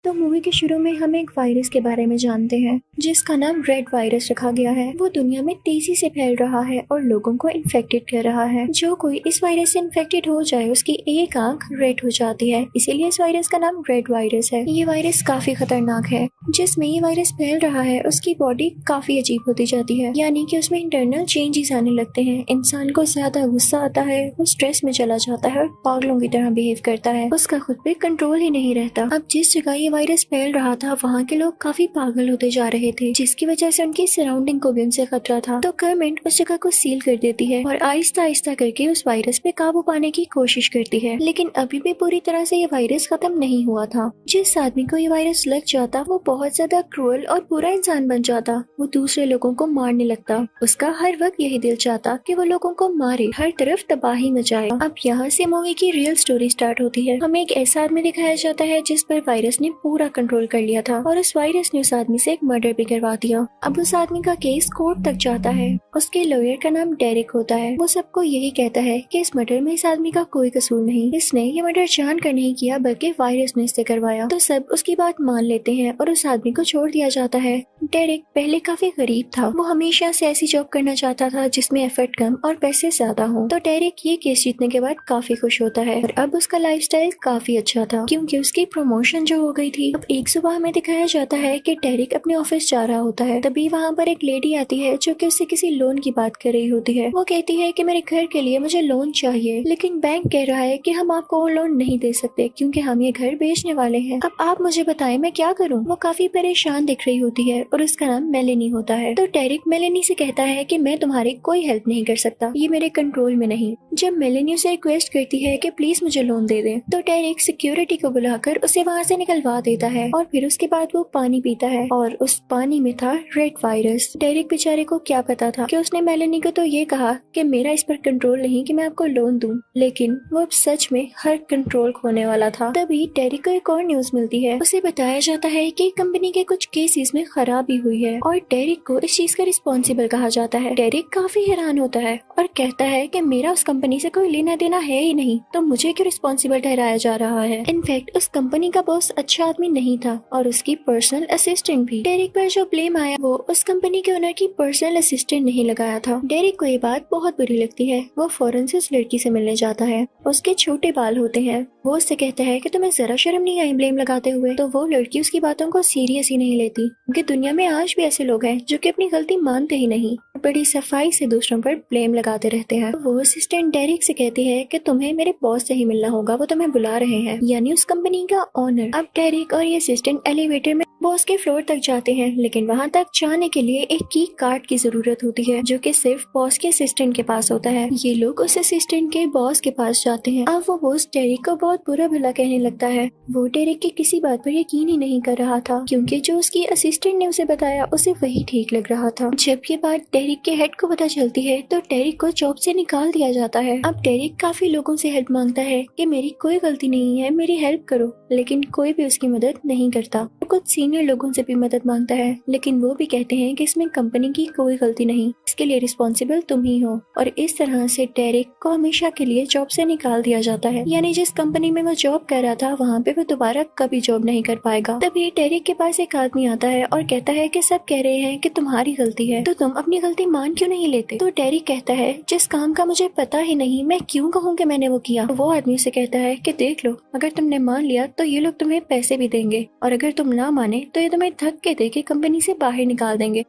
तो मूवी के शुरू में हम एक वायरस के बारे में जानते हैं जिसका नाम रेड वायरस रखा गया है। वो दुनिया में तेजी से फैल रहा है और लोगों को इन्फेक्टेड कर रहा है। जो कोई इस वायरस से इन्फेक्टेड हो जाए उसकी एक आंख रेड हो जाती है, इसीलिए इस वायरस का नाम रेड वायरस है। ये वायरस काफी खतरनाक है। जिसमें ये वायरस फैल रहा है उसकी बॉडी काफी अजीब होती जाती है, यानी कि उसमें इंटरनल चेंजेस आने लगते हैं। इंसान को ज्यादा गुस्सा आता है, वो स्ट्रेस में चला जाता है और पागलों की तरह बिहेव करता है। उसका खुद पे कंट्रोल ही नहीं रहता। अब जिस जगह ये वायरस फैल रहा था वहाँ के लोग काफी पागल होते जा रहे थे, जिसकी वजह से उनकी सराउंडिंग को भी उनसे खतरा था। तो गवर्नमेंट उस जगह को सील कर देती है और आहिस्ता आहिस्ता करके उस वायरस पे काबू पाने की कोशिश करती है। लेकिन अभी भी पूरी तरह से ये वायरस खत्म नहीं हुआ था। जिस आदमी को ये वायरस लग जाता वो बहुत ज्यादा क्रूअल और बुरा इंसान बन जाता। वो दूसरे लोगों को मारने लगता। उसका हर वक्त यही दिल चाहता कि वो लोगों को मारे, हर तरफ तबाही मचाए। अब यहाँ से मूवी की रियल स्टोरी स्टार्ट होती है। हमें एक ऐसा आदमी दिखाया जाता है जिस पर वायरस ने पूरा कंट्रोल कर लिया था और उस वायरस ने उस आदमी से एक मर्डर भी करवा दिया। अब उस आदमी का केस कोर्ट तक जाता है। उसके लॉयर का नाम डेरिक होता है। वो सबको यही कहता है कि इस मर्डर में इस आदमी का कोई कसूर नहीं, इसने ये मर्डर जानकर नहीं किया बल्कि वायरस ने इससे करवाया। तो सब उसकी बात मान लेते हैं और उस आदमी को छोड़ दिया जाता है। डेरिक पहले काफी गरीब था। वो हमेशा से ऐसी जॉब करना चाहता था जिसमें एफर्ट कम और पैसे ज्यादा हो। तो डेरिक ये केस जीतने के बाद काफी खुश होता है और अब उसका लाइफस्टाइल काफी अच्छा था क्योंकि उसकी प्रमोशन जो हो गई थी। अब एक सुबह हमें दिखाया जाता है कि डेरिक अपने ऑफिस जा रहा होता है। तभी वहाँ पर एक लेडी आती है जो कि उससे किसी लोन की बात कर रही होती है। वो कहती है कि मेरे घर के लिए मुझे लोन चाहिए, लेकिन बैंक कह रहा है कि हम आपको वो लोन नहीं दे सकते क्योंकि हम ये घर बेचने वाले हैं। अब आप मुझे बताएं मैं क्या करूं? वो काफी परेशान दिख रही होती है और उसका नाम मेलेनी होता है। तो डेरिक मेलेनी से कहता है कि मैं तुम्हारी कोई हेल्प नहीं कर सकता, ये मेरे कंट्रोल में नहीं। जब मेलेनी उसे रिक्वेस्ट करती है कि प्लीज मुझे लोन दे दे, तो डेरिक सिक्योरिटी को बुलाकर उसे वहाँ से निकलवा देता है और फिर उसके बाद वो पानी पीता है और उस पानी में था रेड वायरस। डेरिक बेचारे को क्या पता था कि उसने मेलेनी को तो ये कहा कि मेरा इस पर कंट्रोल नहीं कि मैं आपको लोन दूं, लेकिन वो अब सच में हर कंट्रोल खोने वाला था। तभी डेरिक को एक और न्यूज मिलती है। उसे बताया जाता है कि कंपनी के कुछ केसेस में खराबी हुई है और डेरिक को इस चीज का रिस्पॉन्सिबल कहा जाता है। डेरिक काफी हैरान होता है और कहता है कि मेरा उस कंपनी से कोई लेना देना है ही नहीं, तो मुझे क्यों रिस्पॉन्सिबल ठहराया जा रहा है। इनफैक्ट उस कंपनी का बॉस अच्छा आदमी नहीं था और उसकी पर्सनल असिस्टेंट भी। डेरिक पर जो ब्लेम आया वो उस कंपनी के ओनर की पर्सनल असिस्टेंट नहीं लगाया था। डेरिक को ये बात बहुत बुरी लगती है। वो फौरन से उस लड़की से मिलने जाता है। उसके छोटे बाल होते हैं। वो उससे कहता है कि तुम्हें जरा शर्म नहीं आई ब्लेम लगाते हुए। तो वो लड़की उसकी बातों को सीरियस ही नहीं लेती क्योंकि दुनिया में आज भी ऐसे लोग हैं जो कि अपनी गलती मानते ही नहीं, बड़ी सफाई से दूसरों पर ब्लेम लगाते रहते हैं। वो असिस्टेंट डेरिक से कहती है कि तुम्हें मेरे बॉस से ही मिलना होगा, वो तुम्हें बुला रहे हैं, यानी उस कंपनी का ओनर। अब डेरिक और ये असिस्टेंट एलिवेटर में बॉस के फ्लोर तक जाते हैं, लेकिन वहाँ तक जाने के लिए एक की कार्ड की जरूरत होती है जो कि सिर्फ बॉस के असिस्टेंट के पास होता है। ये लोग उस असिस्टेंट के बॉस के पास जाते हैं। अब वो बॉस डेरिक को बहुत बुरा भला कहने लगता है। वो डेरिक की किसी बात पर यकीन ही नहीं कर रहा था क्योंकि जो उसकी असिस्टेंट ने उसे बताया उसे वही ठीक लग रहा था। जब ये बात डेरिक के हेड को पता चलती है तो डेरिक को जॉब से निकाल दिया जाता है। अब डेरिक काफी लोगों से हेल्प मांगता है कि मेरी कोई गलती नहीं है, मेरी हेल्प करो, लेकिन कोई भी उसकी मदद नहीं करता। वो कुछ सीनियर लोगों से भी मदद मांगता है, लेकिन वो भी कहते हैं कि इसमें कंपनी की कोई गलती नहीं, इसके लिए रिस्पॉन्सिबल तुम ही हो। और इस तरह से डेरिक को हमेशा के लिए जॉब से निकाल दिया जाता है, यानी जिस कंपनी में वो जॉब कर रहा था वहाँ पे वो दोबारा कभी जॉब नहीं कर पाएगा। तभी डेरिक के पास एक आदमी आता है और कहता है कि सब कह रहे हैं कि तुम्हारी गलती है, तो तुम अपनी गलती मान क्यों नहीं लेते? तो डेरिक कहता है जिस काम का मुझे पता ही नहीं मैं क्यों कहूँ कि मैंने वो किया। तो वो आदमी से कहता है कि देख लो, अगर तुमने मान लिया तो ये लोग तुम्हें पैसे भी देंगे और अगर तुम ना माने तो ये तुम्हें धक्के देके कंपनी से बाहर निकाल देंगे।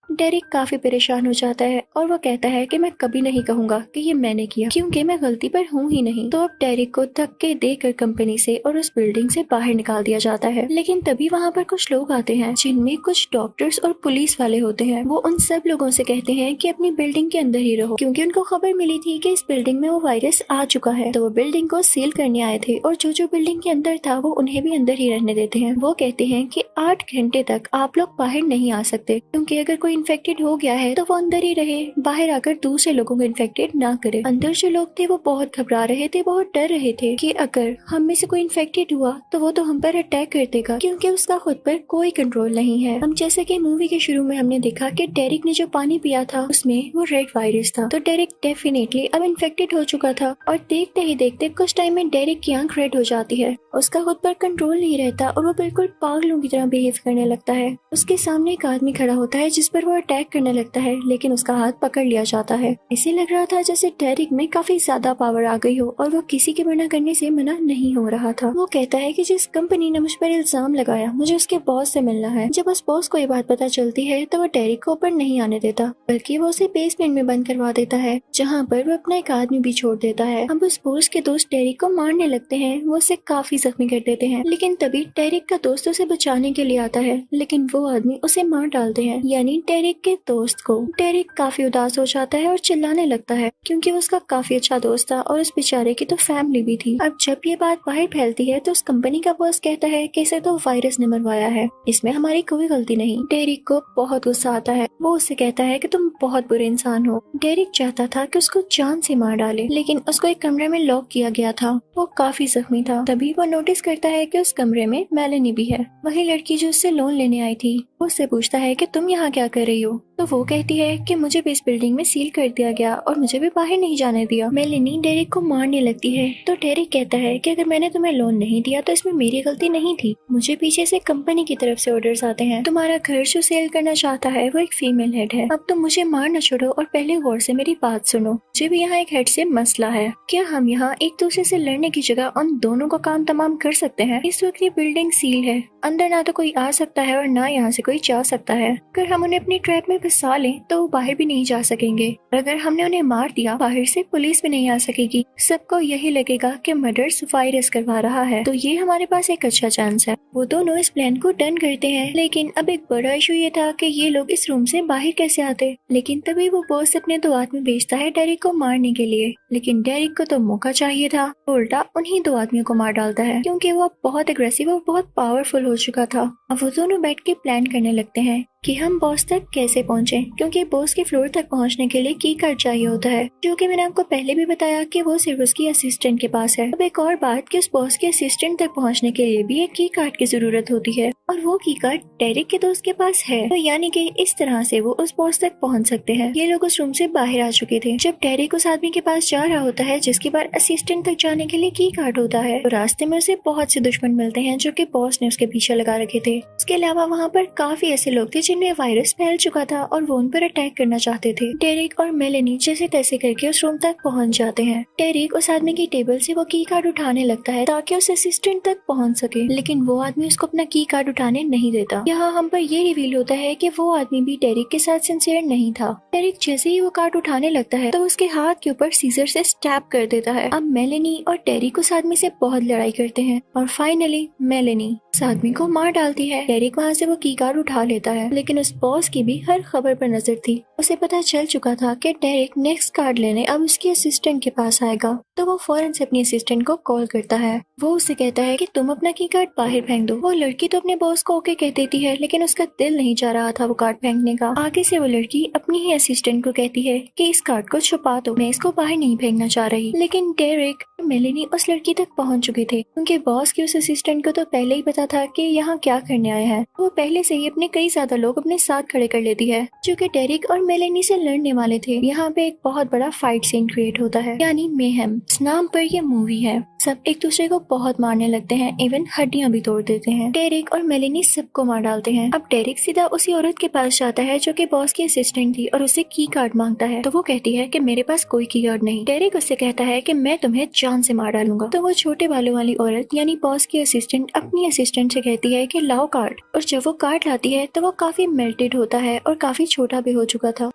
डेरिक काफी परेशान हो जाता है और वो कहता है कि मैं कभी नहीं कहूंगा कि ये मैंने किया क्योंकि मैं गलती पर हूँ ही नहीं। तो अब डेरिक को धक्के देकर कंपनी से और उस बिल्डिंग से बाहर निकाल दिया जाता है। लेकिन तभी वहाँ पर कुछ लोग आते हैं जिनमें कुछ डॉक्टर्स और पुलिस वाले होते हैं। वो उन सब लोगों से कहते हैं कि अपनी बिल्डिंग के अंदर ही रहो क्योंकि उनको खबर मिली थी कि इस बिल्डिंग में वो वायरस आ चुका है। तो वो बिल्डिंग को सील करने आए थे और जो बिल्डिंग के अंदर था वो उन्हें भी अंदर ही रहने देते हैं। वो कहते हैं कि 8 घंटे तक आप लोग बाहर नहीं आ सकते क्योंकि अगर कोई इन्फेक्टेड हो गया है तो वो अंदर ही रहे, बाहर आकर दूसरे लोगों को इन्फेक्टेड ना करे। अंदर जो लोग थे वो बहुत घबरा रहे थे, बहुत डर रहे थे कि अगर हम में से कोई इन्फेक्टेड हुआ तो वो तो हम पर अटैक कर देगा, क्योंकि उसका खुद पर कोई कंट्रोल नहीं है। हम जैसे कि मूवी के शुरू में हमने देखा कि डेरिक ने जो पानी पिया था उसमें वो रेड वायरस था, तो डेरिक डेफिनेटली अब इन्फेक्टेड हो चुका था। और देखते ही देखते कुछ टाइम में डेरिक की आंख रेड हो जाती है, उसका खुद पर कंट्रोल नहीं रहता और वो बिल्कुल पागलों की तरह बिहेव करने लगता है। उसके सामने एक आदमी खड़ा होता है जिस पर वो अटैक करने लगता है, लेकिन उसका हाथ पकड़ लिया जाता है। इसे लग रहा था जैसे डेरिक में काफी ज्यादा पावर आ गई हो और वो किसी के मना करने से मना नहीं हो रहा था। वो कहता है कि जिस कंपनी ने मुझ पर इल्जाम लगाया मुझे उसके बॉस से मिलना है। जब उस बॉस को ये बात पता चलती है तो वो डेरिक को ऊपर नहीं आने देता, बल्कि वो उसे बेसमेंट में बंद करवा देता है, जहाँ पर वो अपना एक आदमी भी छोड़ देता है। अब उस बॉस के दोस्त डेरिक को मारने लगते हैं, वो उसे काफी जख्मी कर देते हैं, लेकिन तभी डेरिक का दोस्त उसे बचाने के लिए आता है, लेकिन वो आदमी उसे मार डालते हैं, यानी डेरिक के दोस्त को। डेरिक काफी उदास हो जाता है और चिल्लाने लगता है, क्योंकि वो उसका काफी अच्छा दोस्त था और उस बेचारे की तो फैमिली भी थी। अब जब ये बात बाहर फैलती है तो उस कंपनी का बॉस कहता है कि इसे तो वायरस ने मरवाया है, इसमें हमारी कोई गलती नहीं। डेरिक को बहुत गुस्सा आता है, वो उससे कहता है कि तुम बहुत बुरे इंसान हो। डेरिक चाहता था कि उसको जान से मार डाले, लेकिन उसको एक कमरे में लॉक किया गया था, वो काफी जख्मी था। तभी वो नोटिस करता है कि उस कमरे में मेलेनी भी है, वही लड़की जो उससे लोन लेने आई थी। वो उससे पूछता है कि तुम यहाँ क्या कर रही हो, तो वो कहती है कि मुझे भी इस बिल्डिंग में सील कर दिया गया और मुझे भी बाहर नहीं जाने दिया। मेलेनी डेरिक को मारने लगती है, तो डेरिक कहता है कि अगर मैंने तुम्हें लोन नहीं दिया तो इसमें मेरी गलती नहीं थी, मुझे पीछे से कंपनी की तरफ से ऑर्डर्स आते हैं। तुम्हारा घर जो सेल करना चाहता है वो एक फीमेल हेड है। अब तुम मुझे मारना छोड़ो और पहले गौर से मेरी बात सुनो। मुझे भी यहाँ एक हेड से मसला है, क्या हम यहाँ एक दूसरे से लड़ने की जगह उन दोनों का काम तमाम कर सकते हैं? इस वक्त ये बिल्डिंग सील है, अंदर ना तो कोई आ सकता है और ना यहाँ से कोई जा सकता है। अगर हम उन्हें अपनी ट्रैप में फंसा लें तो वो बाहर भी नहीं जा सकेंगे, और अगर हमने उन्हें मार दिया बाहर से पुलिस भी नहीं आ सकेगी। सबको यही लगेगा कि मर्डर्स वायरस करवा रहा है, तो ये हमारे पास एक अच्छा चांस है। वो दोनों इस प्लान को डन करते हैं, लेकिन अब एक बड़ा इशू ये था कि ये लोग इस रूम से बाहर कैसे आते। लेकिन तभी वो बॉस अपने दो आदमी भेजता है डेरिक को मारने के लिए, लेकिन डेरिक को तो मौका चाहिए था, उल्टा उन्हीं दो आदमियों को मार डालता है, क्योंकि वो बहुत एग्रेसिव और बहुत पावरफुल हो चुका था। अब वो दोनों बैठ के प्लान करने लगते हैं कि हम बॉस तक कैसे पहुंचे, क्योंकि बॉस के फ्लोर तक पहुंचने के लिए की कार्ड चाहिए होता है, जो कि मैंने आपको पहले भी बताया कि वो सिर्फ उसकी असिस्टेंट के पास है। अब एक और बात कि उस बॉस के असिस्टेंट तक पहुंचने के लिए भी एक की कार्ड की जरूरत होती है, और वो की कार्ड डेरिक के दोस्त के पास है, तो यानी कि इस तरह से वो उस बॉस तक पहुंच सकते हैं। ये लोग उस रूम से बाहर आ चुके थे जब डेरिक उस आदमी के पास जा रहा होता है जिसके पास असिस्टेंट तक जाने के लिए की कार्ड होता है। तो रास्ते में उसे बहुत से दुश्मन मिलते हैं जो कि बॉस ने उसके पीछे लगा रखे थे। उसके अलावा वहाँ पर काफी ऐसे लोग थे जिनमें वायरस फैल चुका था और वो उन पर अटैक करना चाहते थे। डेरिक और मेलेनी जैसे तैसे करके उस रूम तक पहुंच जाते हैं। डेरिक उस आदमी की टेबल से वो की कार्ड उठाने लगता है ताकि उस असिस्टेंट तक पहुंच सके, लेकिन वो आदमी उसको अपना की कार्ड उठाने नहीं देता। यहाँ हम पर ये रिवील होता है कि वो आदमी भी डेरिक के साथ सिंसियर नहीं था। डेरिक जैसे ही वो कार्ड उठाने लगता है तो उसके हाथ के ऊपर सीजर से स्टैब कर देता है। अब मेलेनी और डेरिक उस आदमी से बहुत लड़ाई करते हैं और फाइनली मेलेनी उस आदमी को मार डालती है। डेरिक वहाँ से वो की कार्ड उठा लेता है, लेकिन उस बॉस की भी हर खबर पर नजर थी। उसे पता चल चुका था कि डेरिक नेक्स्ट कार्ड लेने अब उसके असिस्टेंट के पास आएगा, तो वो फौरन से अपनी असिस्टेंट को कॉल करता है। वो उसे कहता है कि तुम अपना की कार्ड बाहर फेंक दो। वो लड़की तो अपने बॉस को ओके कह देती है, लेकिन उसका दिल नहीं जा रहा था वो कार्ड फेंकने का। आगे से वो लड़की अपनी ही असिस्टेंट को कहती है कि इस कार्ड को छुपा दो, मैं इसको बाहर नहीं फेंकना चाह रही। लेकिन डेरिक और मेलेनी उस लड़की तक पहुंच चुके थे, क्योंकि बॉस की उस असिस्टेंट को तो पहले ही पता था कि यहाँ क्या करने आए हैं। वो पहले से ही अपने कई ज्यादा लोग अपने साथ खड़े कर लेती है जो कि डेरिक और मेलेनी से लड़ने वाले थे। यहाँ पे एक बहुत बड़ा फाइट सीन क्रिएट होता है, यानी मेहम। इस नाम पर ये मूवी है। सब एक दूसरे को बहुत मारने लगते हैं, इवन हड्डियां भी तोड़ देते हैं। डेरिक और मेलेनी सबको मार डालते हैं। अब डेरिक सीधा उसी औरत के पास जाता है जो कि बॉस की असिस्टेंट थी और उससे की कार्ड मांगता है, तो वो कहती है कि मेरे पास कोई की कार्ड नहीं। डेरिक उससे कहता है कि मैं तुम्हें जान से मार डालूंगा। तो वो छोटे बालों वाली औरत यानी बॉस की असिस्टेंट अपनी असिस्टेंट से कहती है कि लाओ कार्ड, और जब वो कार्ड लाती है तो वो काफी मेल्टेड होता है और काफी छोटा भी हो चुका था।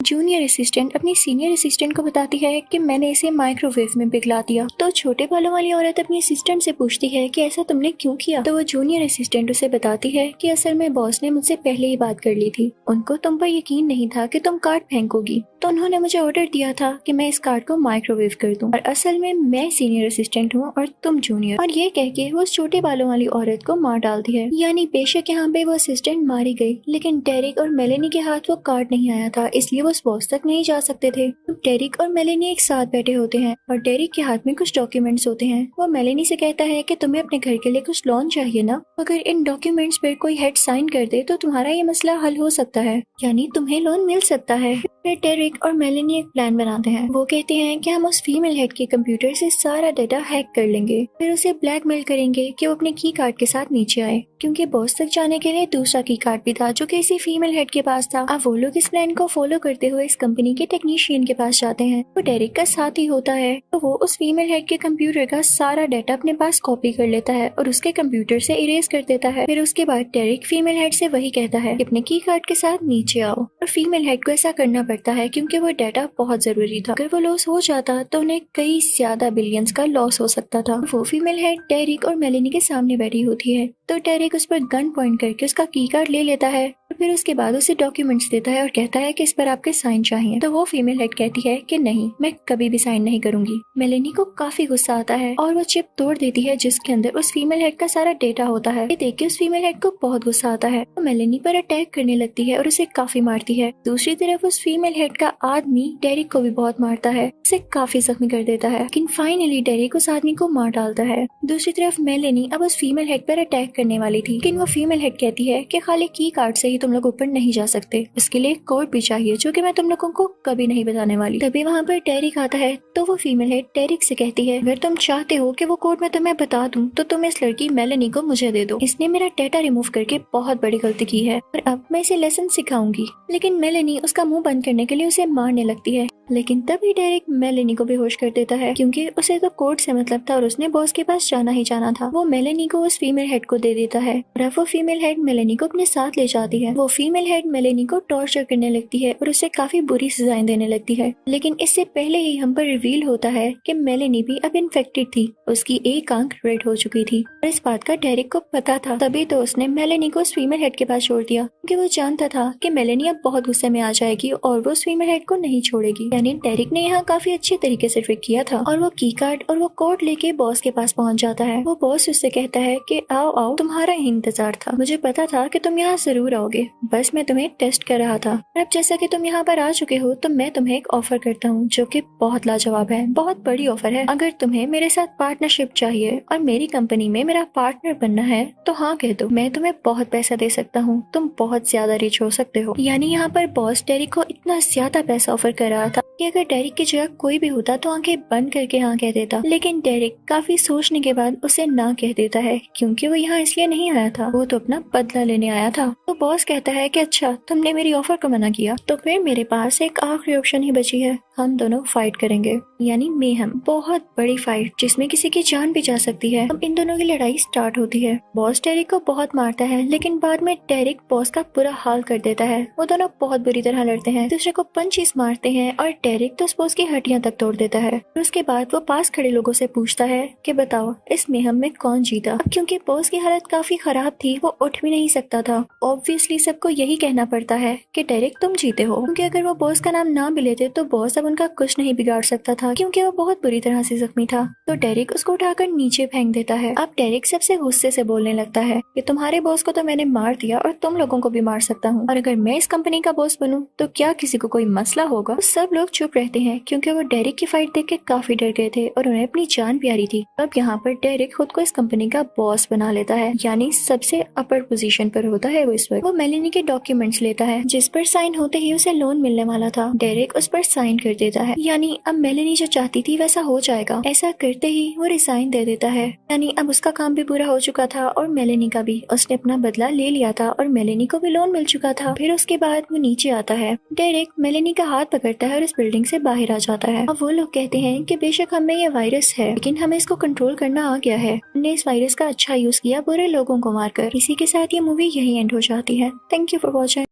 जूनियर असिस्टेंट अपनी सीनियर असिस्टेंट को बताती है कि मैंने इसे माइक्रोवेव में पिघला दिया। तो छोटे बालों वाली औरत अपनी असिस्टेंट से पूछती है कि ऐसा तुमने क्यों किया। तो वो जूनियर असिस्टेंट उसे बताती है कि असल में बॉस ने मुझसे पहले ही बात कर ली थी, उनको तुम पर यकीन नहीं था कि तुम कार्ड फेंकोगी, तो उन्होंने मुझे ऑर्डर दिया था कि मैं इस कार्ड को माइक्रोवेव कर दूं, और असल में मैं सीनियर असिस्टेंट हूँ और तुम जूनियर। और ये कह के वो उस छोटे बालों वाली औरत को मार डालती है। यानी बेशक यहाँ पे वो असिस्टेंट मारी गई, लेकिन डेरिक और मेलेनी के हाथ वो कार्ड नहीं आया था, इसलिए वो उस बॉस तक नहीं जा सकते थे। तो डेरिक और मेलेनी एक साथ बैठे होते हैं और डेरिक के हाथ में कुछ डॉक्यूमेंट्स होते हैं। वो मेलेनी से कहता है कि तुम्हें अपने घर के लिए कुछ लोन चाहिए ना, अगर इन डॉक्यूमेंट्स पर कोई हेड साइन कर दे तो तुम्हारा ये मसला हल हो सकता है, यानी तुम्हें लोन मिल सकता है। फिर डेरिक और मेलेनी एक प्लान बनाते हैं। वो कहते हैं कि हम उस फीमेल हेड के कंप्यूटर से सारा डाटा हैक कर लेंगे, फिर उसे ब्लैकमेल करेंगे कि वो अपने की कार्ड के साथ नीचे आए, क्योंकि बॉस तक जाने के लिए दूसरा की कार्ड भी था जो किसी फीमेल हेड के पास था। अब वो लोग इस प्लान को फॉलो करते हुए इस कंपनी के टेक्नीशियन के पास जाते हैं। वो डेरिक का साथ ही होता है, तो वो उस फीमेल हेड के कंप्यूटर का सारा डाटा अपने पास कॉपी कर लेता है और उसके कंप्यूटर से इरेज कर देता है। फिर उसके बाद डेरिक फीमेल हेड से वही कहता है कि अपने की कार्ड के साथ नीचे आओ, और फीमेल हेड को ऐसा करना पड़ता है क्योंकि वो डाटा बहुत जरूरी था। अगर वो लॉस हो जाता तो उन्हें कई ज्यादा बिलियंस का लॉस हो सकता था। वो फीमेल हेड डेरिक और मेलेनी के सामने बैठी होती है, तो डेरिक उस पर गन पॉइंट करके उसका की कार्ड ले लेता है, फिर उसके बाद उसे डॉक्यूमेंट्स देता है और कहता है कि इस पर आपके साइन चाहिए। तो वो फीमेल हेड कहती है कि नहीं, मैं कभी भी साइन नहीं करूंगी। मेलेनी को काफी गुस्सा आता है और वो चिप तोड़ देती है जिसके अंदर उस फीमेल हेड का सारा डेटा होता है। ये देख के उस फीमेल हेड को बहुत गुस्सा आता है, तो मेलेनी पर अटैक करने लगती है और उसे काफी मारती है। दूसरी तरफ उस फीमेल हेड का आदमी डेरिक को भी बहुत मारता है, उसे काफी जख्मी कर देता है, लेकिन फाइनली डेरिक उस आदमी को मार डालता है। दूसरी तरफ मेलेनी अब उस फीमेल हेड पर अटैक करने वाली थी, लेकिन वो फीमेल हेड कहती है कि खाली की कार्ड से ही तुम लोग ऊपर नहीं जा सकते, इसके लिए कोड भी चाहिए जो कि मैं तुम लोगों को कभी नहीं बताने वाली। तभी वहाँ पर डेरिक आता है, तो वो फीमेल हेड डेरिक से कहती है अगर तुम चाहते हो कि वो कोड मैं तुम्हें बता दूं तो तुम इस लड़की मेलेनी को मुझे दे दो, इसने मेरा डेटा रिमूव करके बहुत बड़ी गलती की है और अब मैं इसे लेसन सिखाऊंगी। लेकिन मेलेनी उसका मुंह बंद करने के लिए उसे मारने लगती है, लेकिन तभी डेरिक मेलेनी को बेहोश कर देता है क्योंकि उसे तो कोड से मतलब था और उसने बॉस के पास जाना ही जाना था। वो मेलेनी को उस फीमेल हेड को दे देता है और अब वो फीमेल हेड मेलेनी को अपने साथ ले जाती है। वो फीमेल हेड मेलेनी को टॉर्चर करने लगती है और उसे काफी बुरी सजाएं देने लगती है, लेकिन इससे पहले ही हम पर रिवील होता है कि मेलेनी भी अब इन्फेक्टेड थी, उसकी एक आंख रेड हो चुकी थी और इस बात का डेरिक को पता था। तभी तो उसने मेलेनी को उस फीमेल हेड के पास छोड़ दिया क्योंकि वो जानता था कि मेलेनी अब बहुत गुस्से में आ जाएगी और वो उस फीमेल हेड को नहीं छोड़ेगी। यानी डेरिक ने यहाँ काफी अच्छे तरीके से ट्रिक किया था और वो की कार्ड और वो कोड लेके बॉस के पास पहुँच जाता है। वो बॉस उससे कहता है कि आओ आओ, तुम्हारा ही इंतजार था, मुझे पता था कि तुम यहाँ जरूर आओगे, बस मैं तुम्हें टेस्ट कर रहा था। अब जैसा कि तुम यहाँ पर आ चुके हो तो मैं तुम्हें एक ऑफर करता हूँ जो कि बहुत लाजवाब है, बहुत बड़ी ऑफर है। अगर तुम्हें मेरे साथ पार्टनरशिप चाहिए और मेरी कंपनी में मेरा पार्टनर बनना है तो हाँ कह दो, मैं तुम्हें बहुत पैसा दे सकता हूँ, तुम बहुत ज्यादा रिच हो सकते हो। यानी यहाँ पर बॉस डेरिक को इतना ज्यादा पैसा ऑफर कर रहा था कि अगर डेरिक की जगह कोई भी होता तो आंखें बंद करके हाँ कह देता, लेकिन डेरिक काफी सोचने के बाद उसे ना कह देता है क्योंकि वो यहाँ इसलिए नहीं आया था, वो तो अपना बदला लेने आया था। तो बॉस कहता है कि अच्छा तुमने मेरी ऑफर को मना किया तो फिर मेरे पास एक आखिरी ऑप्शन ही बची है, हम दोनों फाइट करेंगे, यानी मेहम, बहुत बड़ी फाइट जिसमें किसी की जान भी जा सकती है। अब इन दोनों की लड़ाई स्टार्ट होती है। बॉस डेरिक को बहुत मारता है लेकिन बाद में डेरिक बॉस का बुरा हाल कर देता है। वो दोनों बहुत बुरी तरह लड़ते हैं, दूसरे को पंचेस मारते हैं और डेरिक तो बॉस की हड्डियां तक तोड़ देता है। उसके बाद वो पास खड़े लोगों से पूछता है कि बताओ इस मेहम में कौन जीता। अब क्योंकि बॉस की हालत काफी खराब थी वो उठ भी नहीं सकता था, ऑब्वियसली सबको यही कहना पड़ता है कि डेरिक तुम जीते हो, क्योंकि अगर वो बॉस का नाम ना भी लेते तो बॉस अब उनका कुछ नहीं बिगाड़ सकता था क्योंकि वो बहुत बुरी तरह से जख्मी था। तो डेरिक उसको उठाकर नीचे फेंक देता है। अब डेरिक सबसे गुस्से से बोलने लगता है कि तुम्हारे बॉस को तो मैंने मार दिया और तुम लोगों को भी मार सकता हूँ, और अगर मैं इस कंपनी का बॉस बनूं तो क्या किसी को कोई मसला होगा। तो सब लोग चुप रहते हैं क्योंकि वो डेरिक की फाइट देख के काफी डर गए थे और उन्हें अपनी जान प्यारी थी। अब यहाँ पर डेरिक खुद को इस कंपनी का बॉस बना लेता है, यानी सबसे अपर पोजीशन पर होता है वो इस वक्त। वो मेलेनी के डॉक्यूमेंट्स लेता है जिस पर साइन होते ही उसे लोन मिलने वाला था। डेरिक उस पर साइन कर देता है, यानी अब मेलेनी जो चाहती थी वैसा हो जाएगा। ऐसा करते ही वो रिजाइन दे देता है, यानी अब उसका काम भी पूरा हो चुका था और मेलेनी का भी। उसने अपना बदला ले लिया था और मेलेनी को भी लोन मिल चुका था। फिर उसके बाद वो नीचे आता है। डेरिक मेलेनी का हाथ पकड़ता है और इस बिल्डिंग से बाहर आ जाता है। अब वो लोग कहते हैं कि बेशक हमें ये वायरस है लेकिन हमें इसको कंट्रोल करना आ गया है, हमने इस वायरस का अच्छा यूज किया बुरे लोगों को मारकर। इसी के साथ ये मूवी यही एंड हो जाती है। Thank you for watching.